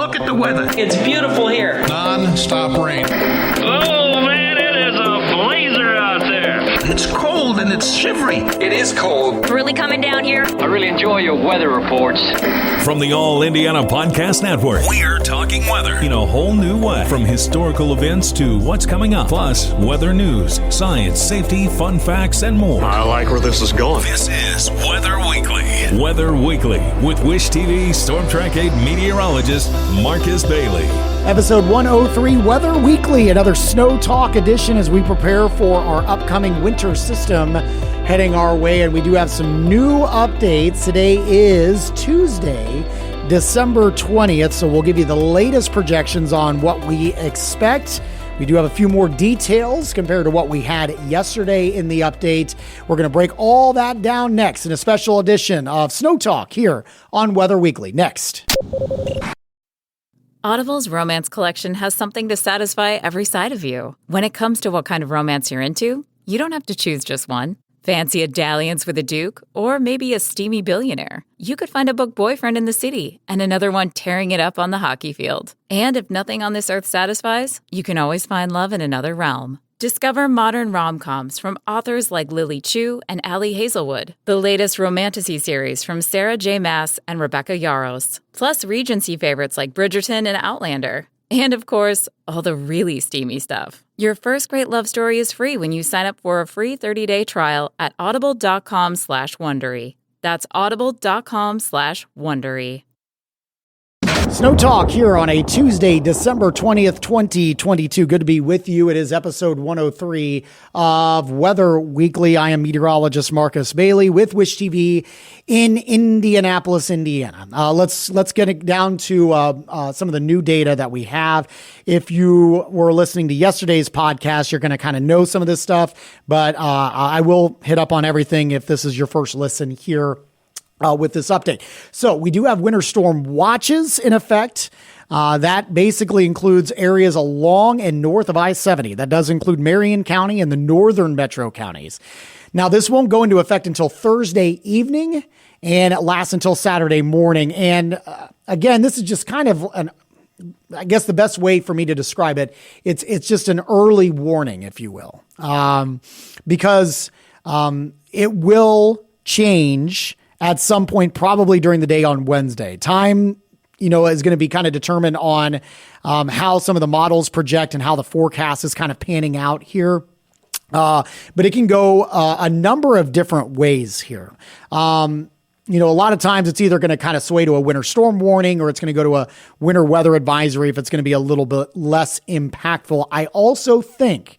Look at the weather. It's beautiful here. Non-stop rain. Oh, man, it is a blazer out there. It's cold and it's shivery. It is cold. It's really coming down here. I really enjoy your weather reports. From the All Indiana Podcast Network, we're talking weather in a whole new way. From historical events to what's coming up, plus weather news, science, safety, fun facts, and more. I like where this is going. This is Weather Weekly. Weather Weekly with Wish TV Storm Track 8 meteorologist Marcus Bailey. Episode 103, Weather Weekly, another snow talk edition as we prepare for our upcoming winter system heading our way. And we do have some new updates. Today is Tuesday, December 20th. So we'll give you the latest projections on what we expect. We do have a few more details compared to what we had yesterday in the update. We're going to break all that down next in a special edition of Snow Talk here on Weather Weekly. Next. Audible's romance collection has something to satisfy every side of you. When it comes to what kind of romance you're into, you don't have to choose just one. Fancy a dalliance with a duke, or maybe a steamy billionaire. You could find a book boyfriend in the city and another one tearing it up on the hockey field. And if nothing on this earth satisfies, you can always find love in another realm. Discover modern rom-coms from authors like Lily Chu and Ali Hazelwood, the latest romantasy series from Sarah J. Maas and Rebecca Yarros, plus Regency favorites like Bridgerton and Outlander. And of course, all the really steamy stuff. Your first great love story is free when you sign up for a free 30-day trial at audible.com/Wondery. That's audible.com/Wondery. Snow Talk here on a Tuesday, December 20th, 2022. Good to be with you. It is episode 103 of Weather Weekly. I am meteorologist Marcus Bailey with Wish TV in Indianapolis, Indiana. Let's get it down to some of the new data that we have. If you were listening to yesterday's podcast, you're going to kind of know some of this stuff, but I will hit up on everything if this is your first listen here with this update. So we do have winter storm watches in effect. That basically includes areas along and north of I-70. That does include Marion County and the northern metro counties. Now, this won't go into effect until Thursday evening, and it lasts until Saturday morning. And again, this is just kind of I guess the best way for me to describe it, it's just an early warning, if you will, because it will change at some point, probably during the day on Wednesday. Time, is going to be kind of determined on how some of the models project and how the forecast is kind of panning out here. But it can go a number of different ways here. A lot of times it's either going to kind of sway to a winter storm warning or it's going to go to a winter weather advisory if it's going to be a little bit less impactful. I also think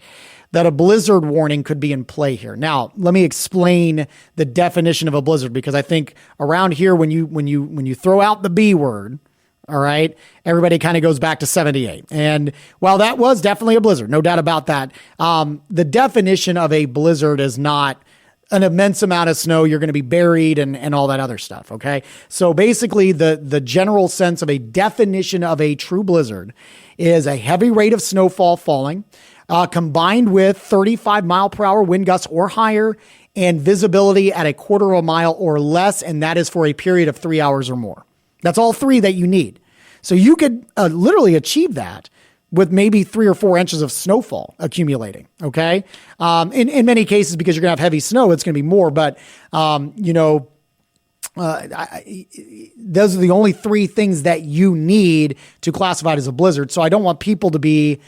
that a blizzard warning could be in play here. Now, let me explain the definition of a blizzard, because I think around here, when you throw out the B word, all right, everybody kind of goes back to 78. And while that was definitely a blizzard, no doubt about that, the definition of a blizzard is not an immense amount of snow. You're going to be buried and all that other stuff. Okay. So basically the general sense of a definition of a true blizzard is a heavy rate of snowfall falling, combined with 35 mile per hour wind gusts or higher and visibility at a quarter of a mile or less. And that is for a period of 3 hours or more. That's all three that you need. So you could literally achieve that with maybe 3 or 4 inches of snowfall accumulating. Okay. In many cases, because you're going to have heavy snow, it's going to be more, but those are the only three things that you need to classify it as a blizzard. So I don't want people to be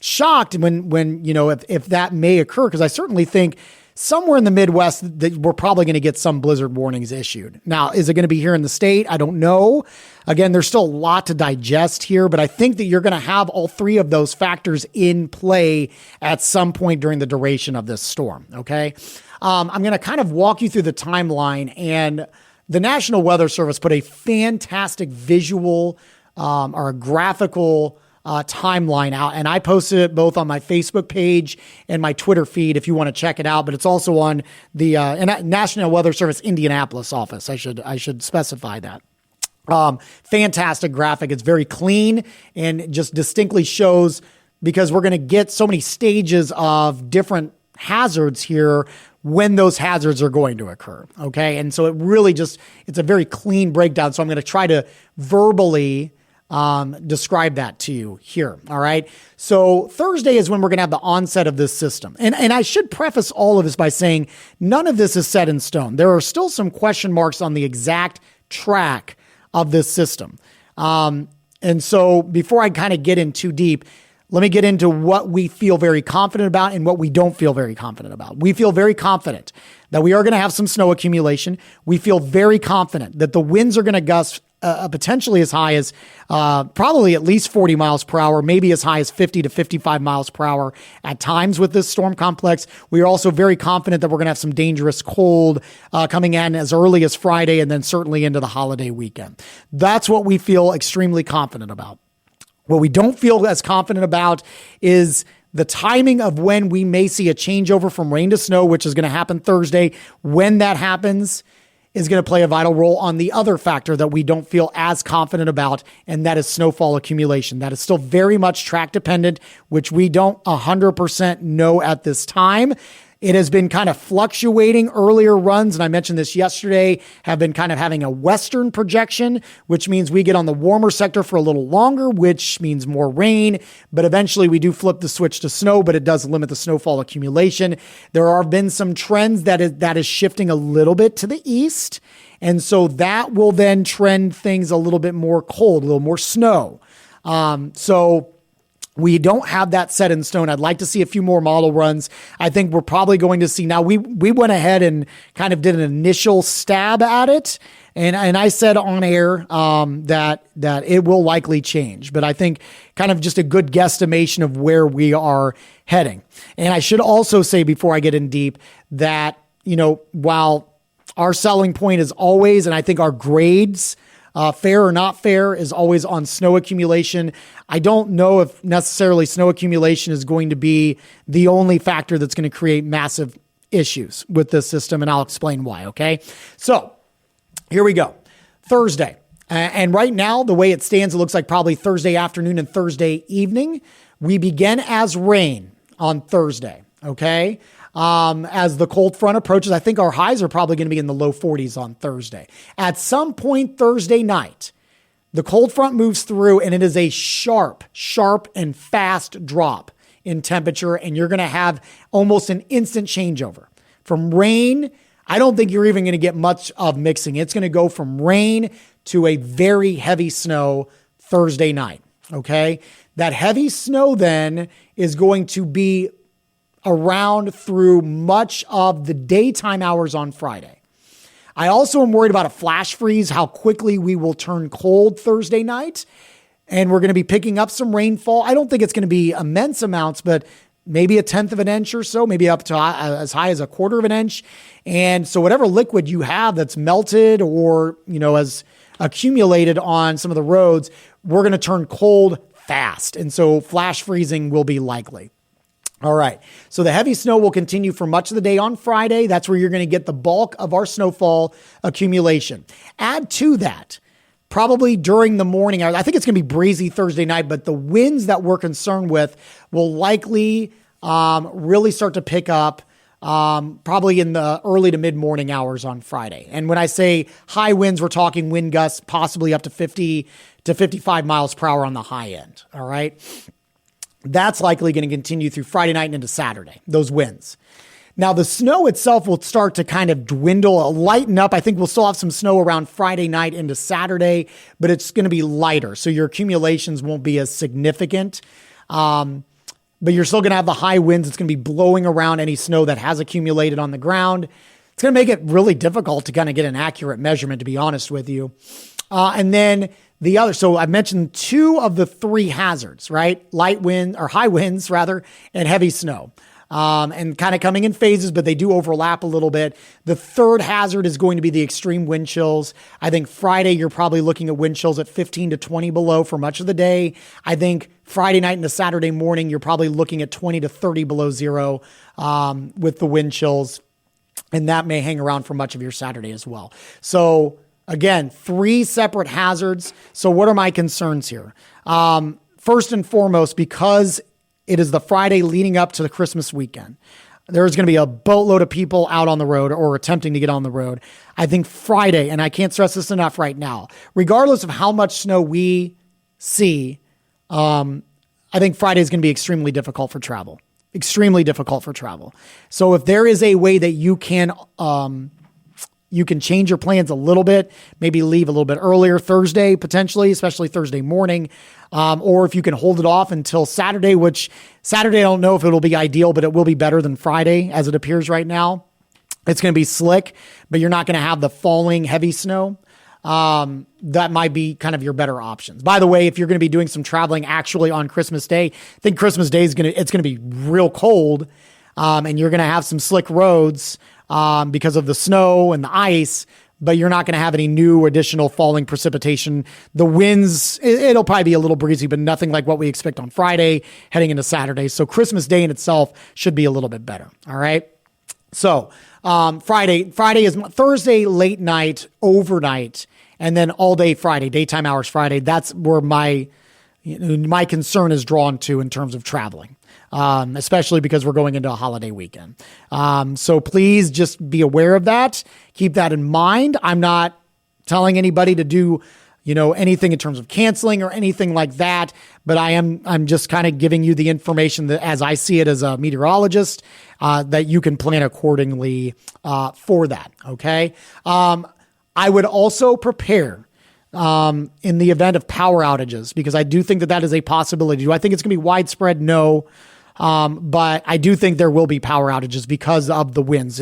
shocked when if that may occur, because I certainly think somewhere in the Midwest that we're probably going to get some blizzard warnings issued. Now, is it going to be here in the state? I don't know. Again, there's still a lot to digest here, but I think that you're going to have all three of those factors in play at some point during the duration of this storm. Okay. I'm going to kind of walk you through the timeline, and the National Weather Service put a fantastic visual or a graphical timeline out, and I posted it both on my Facebook page and my Twitter feed if you want to check it out, but it's also on the National Weather Service Indianapolis office. I should specify that. Fantastic graphic. It's very clean and just distinctly shows, because we're going to get so many stages of different hazards here when those hazards are going to occur. Okay. And so it really it's a very clean breakdown. So I'm going to try to verbally describe that to you here. All right. So Thursday is when we're going to have the onset of this system. And I should preface all of this by saying none of this is set in stone. There are still some question marks on the exact track of this system. And so before I kind of get in too deep, let me get into what we feel very confident about and what we don't feel very confident about. We feel very confident that we are going to have some snow accumulation. We feel very confident that the winds are going to gust potentially as high as probably at least 40 miles per hour, maybe as high as 50 to 55 miles per hour at times with this storm complex. We are also very confident that we're going to have some dangerous cold coming in as early as Friday and then certainly into the holiday weekend. That's what we feel extremely confident about. What we don't feel as confident about is the timing of when we may see a changeover from rain to snow, which is going to happen Thursday. When that happens is going to play a vital role on the other factor that we don't feel as confident about, and that is snowfall accumulation. That is still very much track dependent, which we don't 100% know at this time. It has been kind of fluctuating. Earlier runs, and I mentioned this yesterday, have been kind of having a western projection, which means we get on the warmer sector for a little longer, which means more rain. But eventually we do flip the switch to snow, but it does limit the snowfall accumulation. There have been some trends that is shifting a little bit to the east. And so that will then trend things a little bit more cold, a little more snow. So we don't have that set in stone. I'd like to see a few more model runs. I think we're probably going to see now. We went ahead and kind of did an initial stab at it. And I said on air that it will likely change. But I think kind of just a good guesstimation of where we are heading. And I should also say before I get in deep that, while our selling point is always, and I think our grades, fair or not fair, is always on snow accumulation. I don't know if necessarily snow accumulation is going to be the only factor that's going to create massive issues with this system, and I'll explain why, okay? So here we go. Thursday. And right now, the way it stands, it looks like probably Thursday afternoon and Thursday evening. We begin as rain on Thursday, okay? As the cold front approaches, I think our highs are probably going to be in the low 40s on Thursday. At some point Thursday night, the cold front moves through and it is a sharp and fast drop in temperature, and you're going to have almost an instant changeover. From rain, I don't think you're even going to get much of mixing. It's going to go from rain to a very heavy snow Thursday night, okay? That heavy snow then is going to be around through much of the daytime hours on Friday. I also am worried about a flash freeze, how quickly we will turn cold Thursday night. And we're going to be picking up some rainfall. I don't think it's going to be immense amounts, but maybe 1/10 of an inch or so, maybe up to as high as 1/4 of an inch. And so whatever liquid you have that's melted or, has accumulated on some of the roads, we're going to turn cold fast. And so flash freezing will be likely. All right. So the heavy snow will continue for much of the day on Friday. That's where you're going to get the bulk of our snowfall accumulation. Add to that, probably during the morning hours, I think it's going to be breezy Thursday night, but the winds that we're concerned with will likely really start to pick up probably in the early to mid-morning hours on Friday. And when I say high winds, we're talking wind gusts possibly up to 50 to 55 miles per hour on the high end. All right. That's likely going to continue through Friday night and into Saturday, those winds. Now, the snow itself will start to kind of dwindle, lighten up. I think we'll still have some snow around Friday night into Saturday, but it's going to be lighter. So your accumulations won't be as significant. But you're still going to have the high winds. It's going to be blowing around any snow that has accumulated on the ground. It's going to make it really difficult to kind of get an accurate measurement, to be honest with you. And then the other, so I mentioned 2 of the 3 hazards, right? Light wind or high winds rather, and heavy snow. And kind of coming in phases, but they do overlap a little bit. The third hazard is going to be the extreme wind chills. I think Friday, you're probably looking at wind chills at 15 to 20 below for much of the day. I think Friday night into Saturday morning, you're probably looking at 20 to 30 below zero with the wind chills. And that may hang around for much of your Saturday as well. So again, 3 separate hazards. So what are my concerns here? First and foremost, because it is the Friday leading up to the Christmas weekend, there's going to be a boatload of people out on the road or attempting to get on the road. I think Friday, and I can't stress this enough right now, regardless of how much snow we see, I think Friday is going to be extremely difficult for travel. Extremely difficult for travel. So if there is a way that you can change your plans a little bit, maybe leave a little bit earlier Thursday, potentially, especially Thursday morning, or if you can hold it off until Saturday, which Saturday I don't know if it'll be ideal, but it will be better than Friday as it appears right now. It's going to be slick, but you're not going to have the falling heavy snow. That might be kind of your better options. By the way, if you're going to be doing some traveling actually on Christmas Day, I think Christmas Day it's going to be real cold, and you're going to have some slick roads, because of the snow and the ice, but you're not going to have any new additional falling precipitation. The winds, it'll probably be a little breezy, but nothing like what we expect on Friday heading into Saturday. So Christmas Day in itself should be a little bit better. All right. So, Friday is Thursday, late night, overnight, and then all day Friday, daytime hours Friday. That's where my concern is drawn to in terms of traveling, especially because we're going into a holiday weekend. So please just be aware of that. Keep that in mind. I'm not telling anybody to do, anything in terms of canceling or anything like that, but I'm just kind of giving you the information that as I see it as a meteorologist, that you can plan accordingly, for that. Okay. I would also prepare, in the event of power outages, because I do think that is a possibility. Do I think it's going to be widespread? No. But I do think there will be power outages because of the winds.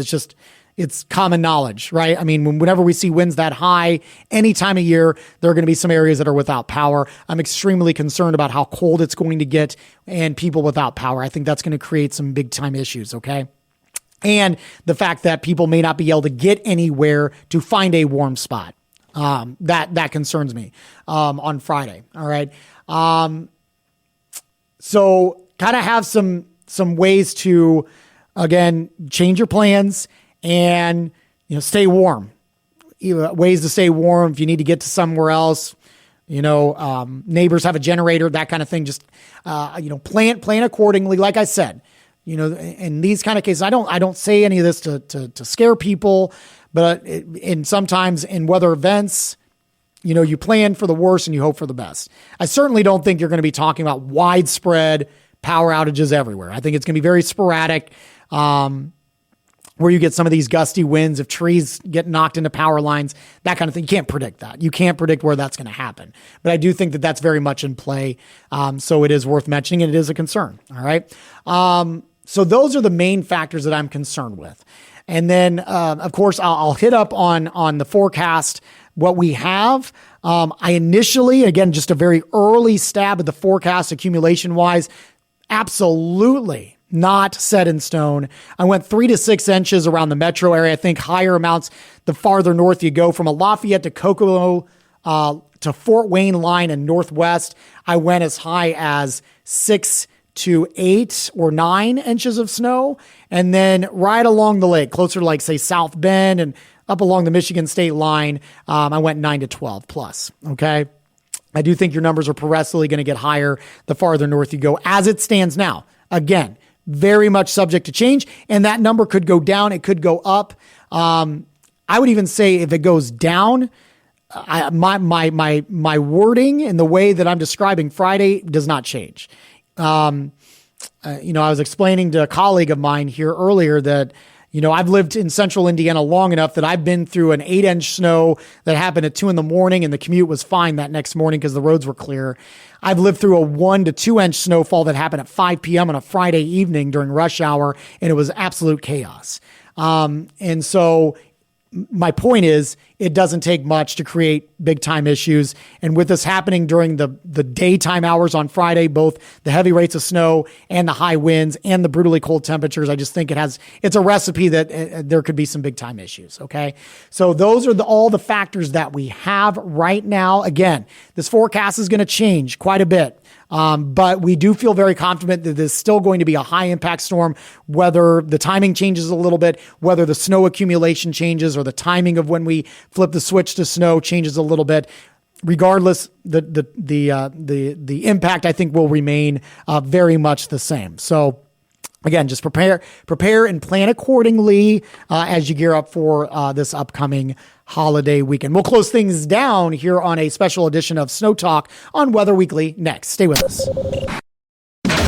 It's common knowledge, right? I mean, whenever we see winds that high, any time of year, there are going to be some areas that are without power. I'm extremely concerned about how cold it's going to get and people without power. I think that's going to create some big time issues. Okay. And the fact that people may not be able to get anywhere to find a warm spot. That concerns me, on Friday. All right. So kind of have some ways to, again, change your plans and, stay warm. Ways to stay warm. If you need to get to somewhere else, neighbors have a generator, that kind of thing. Just, plan accordingly. Like I said, in these kind of cases, I don't say any of this to scare people, but sometimes in weather events, you plan for the worst and you hope for the best. I certainly don't think you're going to be talking about widespread power outages everywhere. I think it's going to be very sporadic, where you get some of these gusty winds, if trees get knocked into power lines, that kind of thing. You can't predict that. You can't predict where that's going to happen. But I do think that that's very much in play. So it is worth mentioning, and it is a concern. All right. So those are the main factors that I'm concerned with. And then, of course, I'll hit up on the forecast, what we have. I initially, again, just a very early stab at the forecast accumulation wise, absolutely not set in stone. I went 3 to 6 inches around the metro area. I think higher amounts the farther north you go, from a Lafayette to Kokomo to Fort Wayne line and northwest. I went as high as 6 to 8 or 9 inches of snow. And then right along the lake, closer to say South Bend and up along the Michigan state line, I went 9 to 12 plus. Okay. I do think your numbers are progressively going to get higher the farther north you go as it stands now. Again, very much subject to change, and that number could go down. It could go up. I would even say if it goes down, my wording and the way that I'm describing Friday does not change. I was explaining to a colleague of mine here earlier that, I've lived in central Indiana long enough that I've been through an 8-inch snow that happened at 2 a.m. and the commute was fine that next morning because the roads were clear. I've lived through a 1 to 2 inch snowfall that happened at 5 p.m. on a Friday evening during rush hour, and it was absolute chaos. And so my point is, it doesn't take much to create big time issues. And with this happening during the daytime hours on Friday, both the heavy rates of snow and the high winds and the brutally cold temperatures, I just think it's a recipe that there could be some big time issues. Okay. So those are all the factors that we have right now. Again, this forecast is going to change quite a bit. But we do feel very confident that there's still going to be a high impact storm, whether the timing changes a little bit, whether the snow accumulation changes or the timing of when we flip the switch to snow changes a little bit. Regardless, the impact I think will remain very much the same. So again, just prepare and plan accordingly as you gear up for this upcoming holiday weekend. We'll close things down here on a special edition of Snow Talk on Weather Weekly next. Stay with us.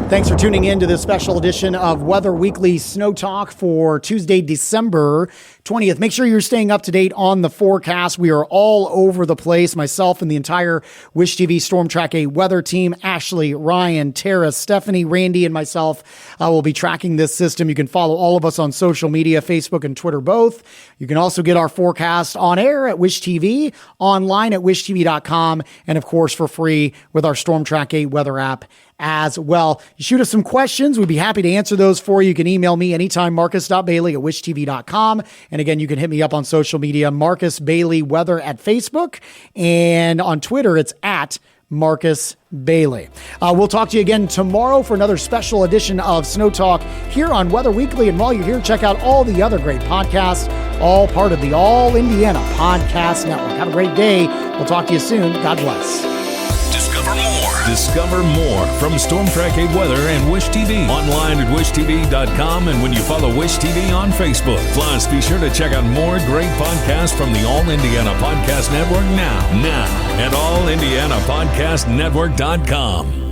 Thanks for tuning in to this special edition of Weather Weekly Snow Talk for Tuesday, December 20th. Make sure you're staying up to date on the forecast. We are all over the place. Myself and the entire Wish TV Storm Track 8 weather team, Ashley, Ryan, Tara, Stephanie, Randy, and myself will be tracking this system. You can follow all of us on social media, Facebook and Twitter both. You can also get our forecast on air at Wish TV, online at wishtv.com, and of course for free with our Storm Track 8 weather app as well. You shoot us some questions. We'd be happy to answer those for you. You can email me anytime, marcus.bailey@wishtv.com. And again, you can hit me up on social media, Marcus Bailey Weather at Facebook. And on Twitter, it's at Marcus Bailey. We'll talk to you again tomorrow for another special edition of Snow Talk here on Weather Weekly. And while you're here, check out all the other great podcasts, all part of the All Indiana Podcast Network. Have a great day. We'll talk to you soon. God bless. Discover more from Storm Track 8 Weather and Wish TV. Online at wishtv.com and when you follow Wish TV on Facebook. Plus, be sure to check out more great podcasts from the All Indiana Podcast Network now at allindianapodcastnetwork.com.